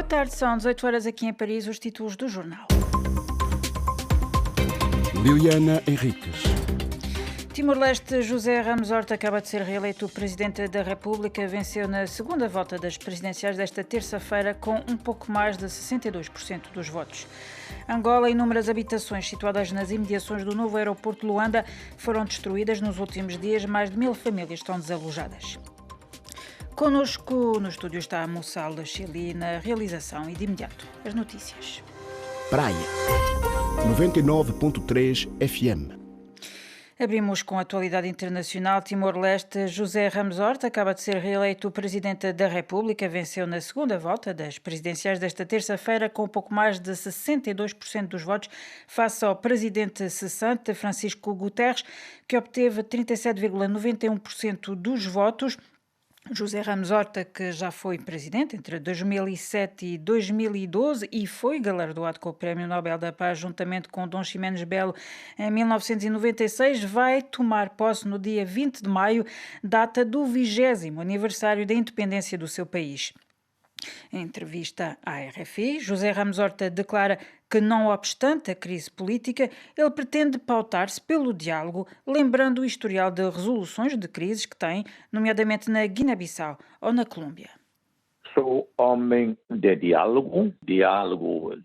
Boa tarde, são 18 horas aqui em Paris, os títulos do jornal. Liliana Henriques. Timor-Leste, José Ramos Horta acaba de ser reeleito Presidente da República, venceu na segunda volta das presidenciais desta terça-feira com um pouco mais de 62% dos votos. Angola, inúmeras habitações situadas nas imediações do novo aeroporto de Luanda foram destruídas nos últimos dias, mais de 1000 famílias estão desalojadas. Connosco no estúdio está a Moçal da Chile na realização e de imediato as notícias. Praia 99.3 FM. Abrimos com a atualidade internacional. Timor-Leste, José Ramos Horta acaba de ser reeleito Presidente da República, venceu na segunda volta das presidenciais desta terça-feira com um pouco mais de 62% dos votos, face ao Presidente cessante, Francisco Guterres, que obteve 37,91% dos votos. José Ramos Horta, que já foi presidente entre 2007 e 2012 e foi galardoado com o Prémio Nobel da Paz juntamente com Dom Ximenes Belo em 1996, vai tomar posse no dia 20 de maio, data do 20º aniversário da independência do seu país. Em entrevista à RFI, José Ramos Horta declara que, não obstante a crise política, ele pretende pautar-se pelo diálogo, lembrando o historial de resoluções de crises que tem, nomeadamente na Guiné-Bissau ou na Colômbia. Sou homem de diálogo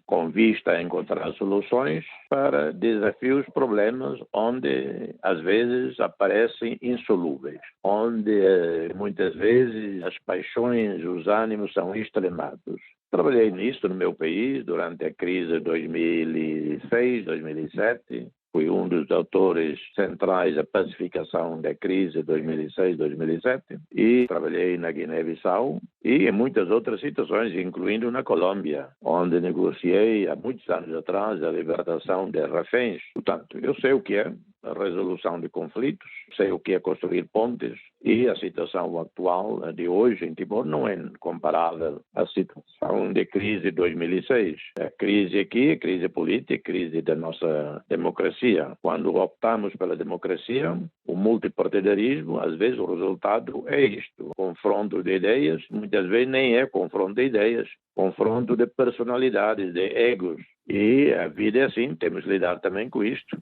com vista a encontrar soluções para desafios, problemas onde às vezes aparecem insolúveis, onde muitas vezes as paixões, os ânimos são extremados. Trabalhei nisso no meu país durante a crise de 2006, 2007. Fui um dos autores centrais da pacificação da crise de 2006-2007 e trabalhei na Guiné-Bissau e em muitas outras situações, incluindo na Colômbia, onde negociei há muitos anos atrás a libertação de reféns. Portanto, eu sei o que é a resolução de conflitos, sei o que é construir pontes e a situação atual de hoje em Timor não é comparável à situação de crise de 2006. A crise aqui é crise política, crise da nossa democracia. Quando optamos pela democracia, o multipartidarismo, às vezes o resultado é isto. Confronto de ideias, muitas vezes nem é confronto de ideias, confronto de personalidades, de egos. E a vida é assim, temos de lidar também com isto.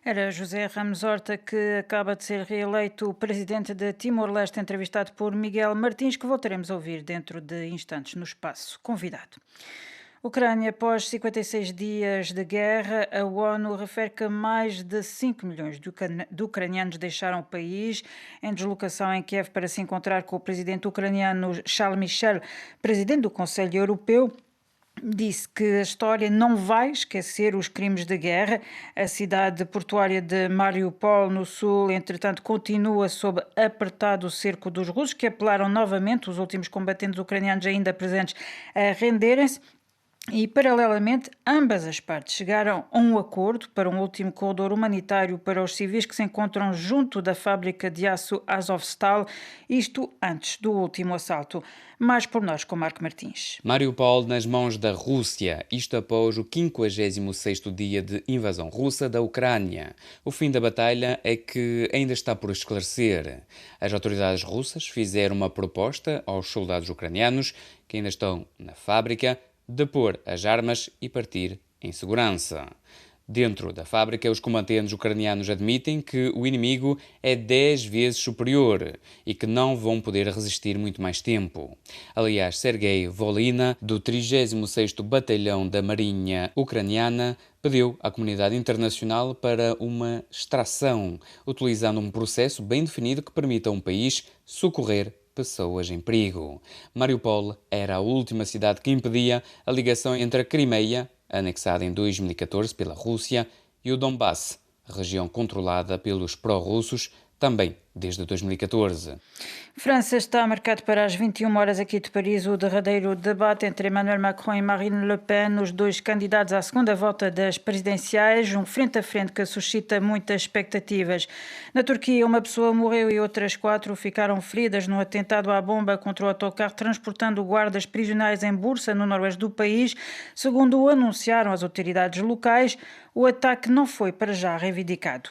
Era José Ramos Horta, que acaba de ser reeleito Presidente de Timor-Leste, entrevistado por Miguel Martins, que voltaremos a ouvir dentro de instantes no espaço convidado. Ucrânia, após 56 dias de guerra, a ONU refere que mais de 5 milhões de ucranianos deixaram o país em deslocação em Kiev para se encontrar com o presidente ucraniano Charles Michel, presidente do Conselho Europeu. Disse que a história não vai esquecer os crimes de guerra. A cidade portuária de Mariupol, no sul, entretanto, continua sob apertado cerco dos russos, que apelaram novamente os últimos combatentes ucranianos ainda presentes a renderem-se. E, paralelamente, ambas as partes chegaram a um acordo para um último corredor humanitário para os civis que se encontram junto da fábrica de aço Azovstal, isto antes do último assalto. Mais pormenores com Marco Martins. Mariupol nas mãos da Rússia, isto após o 56º dia de invasão russa da Ucrânia. O fim da batalha é que ainda está por esclarecer. As autoridades russas fizeram uma proposta aos soldados ucranianos que ainda estão na fábrica de pôr as armas e partir em segurança. Dentro da fábrica, os combatentes ucranianos admitem que o inimigo é 10 vezes superior e que não vão poder resistir muito mais tempo. Aliás, Sergei Volina, do 36º Batalhão da Marinha Ucraniana, pediu à comunidade internacional para uma extração, utilizando um processo bem definido que permita a um país socorrer pessoas em perigo. Mariupol era a última cidade que impedia a ligação entre a Crimeia, anexada em 2014 pela Rússia, e o Donbass, região controlada pelos pró-russos, também desde 2014. França está marcado para as 21 horas aqui de Paris o derradeiro debate entre Emmanuel Macron e Marine Le Pen, os dois candidatos à segunda volta das presidenciais, um frente a frente que suscita muitas expectativas. Na Turquia, uma pessoa morreu e outras 4 ficaram feridas no atentado à bomba contra o autocarro transportando guardas prisionais em Bursa, no noroeste do país. Segundo o anunciaram as autoridades locais, o ataque não foi para já reivindicado.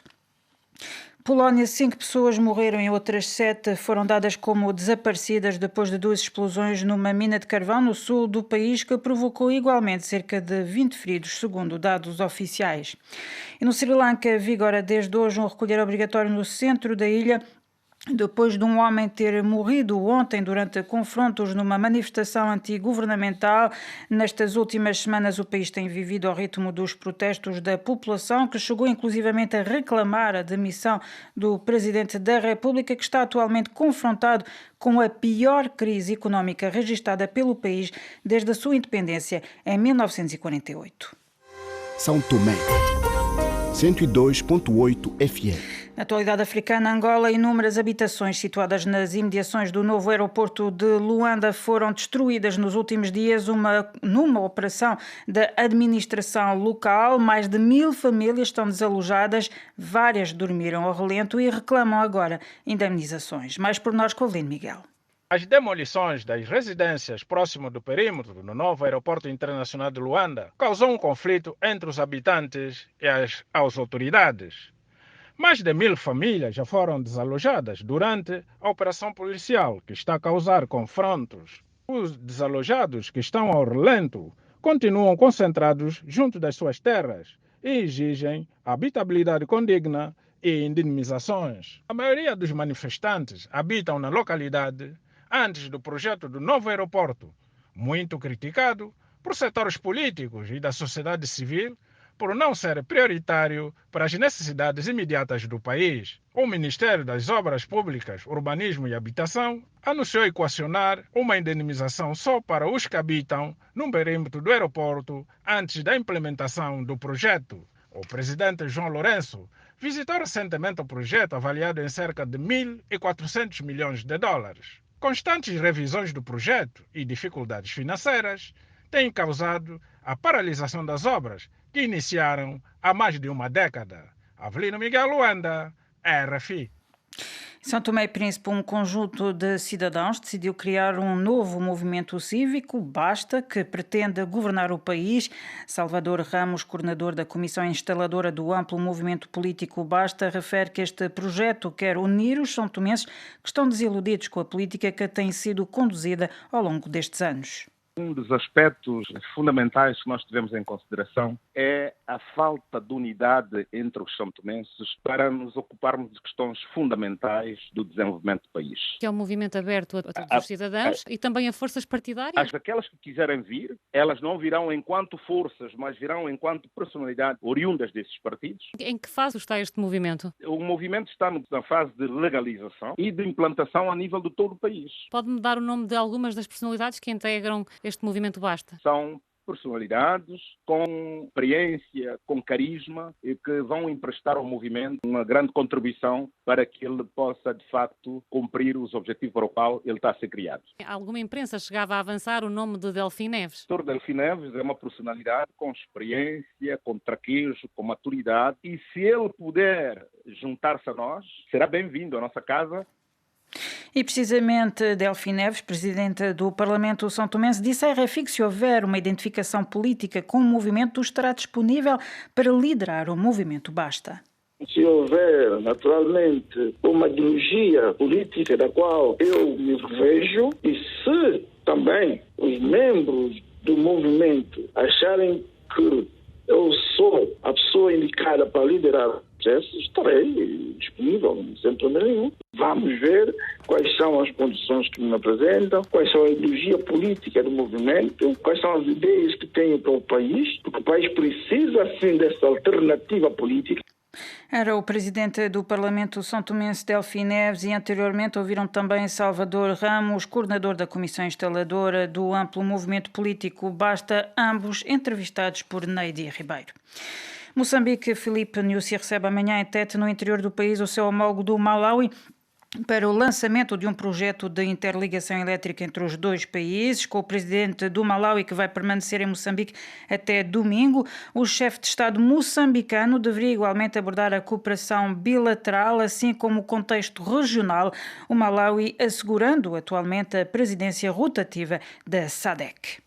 Polónia, 5 pessoas morreram e outras 7 foram dadas como desaparecidas depois de 2 explosões numa mina de carvão no sul do país que provocou igualmente cerca de 20 feridos, segundo dados oficiais. E no Sri Lanka vigora desde hoje um recolher obrigatório no centro da ilha, depois de um homem ter morrido ontem durante confrontos numa manifestação antigovernamental. Nestas últimas semanas o país tem vivido ao ritmo dos protestos da população, que chegou inclusivamente a reclamar a demissão do Presidente da República, que está atualmente confrontado com a pior crise económica registada pelo país desde a sua independência em 1948. São Tomé, 102.8 FM. Na atualidade africana, Angola, inúmeras habitações situadas nas imediações do novo aeroporto de Luanda foram destruídas nos últimos dias numa operação da administração local. Mais de 1000 famílias estão desalojadas, várias dormiram ao relento e reclamam agora indemnizações. Mais por nós com o Avelino Miguel. As demolições das residências próximo do perímetro do novo aeroporto internacional de Luanda causou um conflito entre os habitantes e as autoridades. Mais de 1000 famílias já foram desalojadas durante a operação policial, que está a causar confrontos. Os desalojados que estão ao relento continuam concentrados junto das suas terras e exigem habitabilidade condigna e indemnizações. A maioria dos manifestantes habitam na localidade antes do projeto do novo aeroporto, muito criticado por setores políticos e da sociedade civil, por não ser prioritário para as necessidades imediatas do país. O Ministério das Obras Públicas, Urbanismo e Habitação anunciou equacionar uma indemnização só para os que habitam no perímetro do aeroporto antes da implementação do projeto. O presidente João Lourenço visitou recentemente o projeto avaliado em cerca de 1.400 milhões de dólares. Constantes revisões do projeto e dificuldades financeiras têm causado a paralisação das obras que iniciaram há mais de uma década. Avelino Miguel, Luanda, RFI. São Tomé e Príncipe, um conjunto de cidadãos decidiu criar um novo movimento cívico, Basta, que pretende governar o país. Salvador Ramos, coordenador da Comissão Instaladora do amplo movimento político Basta, refere que este projeto quer unir os são-tomenses que estão desiludidos com a política que tem sido conduzida ao longo destes anos. Um dos aspectos fundamentais que nós tivemos em consideração é a falta de unidade entre os são-tomenses para nos ocuparmos de questões fundamentais do desenvolvimento do país. Que é um movimento aberto a todos os cidadãos e também a forças partidárias? Aquelas que quiserem vir, elas não virão enquanto forças, mas virão enquanto personalidades oriundas desses partidos. Em que fase está este movimento? O movimento está na fase de legalização e de implantação a nível de todo o país. Pode-me dar o nome de algumas das personalidades que integram este movimento Basta? São personalidades com experiência, com carisma e que vão emprestar ao movimento uma grande contribuição para que ele possa, de facto, cumprir os objetivos para o qual ele está a ser criado. Alguma imprensa chegava a avançar o nome de Delfim Neves? O Dr. Delfim Neves é uma personalidade com experiência, com traquejo, com maturidade e se ele puder juntar-se a nós, será bem-vindo à nossa casa. E precisamente Delfim Neves, presidente do Parlamento São Tomense, disse à RFI que se houver uma identificação política com o movimento, estará disponível para liderar o movimento Basta. Se houver, naturalmente, uma ideologia política da qual eu me vejo e se também os membros do movimento acharem que eu sou a pessoa indicada para liderar o processo, estarei disponível, sem problema nenhum. Vamos ver quais são as condições que me apresentam, quais são a ideologia política do movimento, quais são as ideias que tenho para o país, porque o país precisa, sim, dessa alternativa política. Era o presidente do Parlamento São Tomense, Delfim Neves, e anteriormente ouviram também Salvador Ramos, coordenador da Comissão Instaladora do amplo movimento político Basta, ambos entrevistados por Neidi Ribeiro. Moçambique, Filipe Nyusi recebe amanhã em Tete, no interior do país, o seu homólogo do Malawi para o lançamento de um projeto de interligação elétrica entre os dois países, com o presidente do Malawi, que vai permanecer em Moçambique até domingo. O chefe de Estado moçambicano deveria igualmente abordar a cooperação bilateral, assim como o contexto regional, o Malawi assegurando atualmente a presidência rotativa da SADC.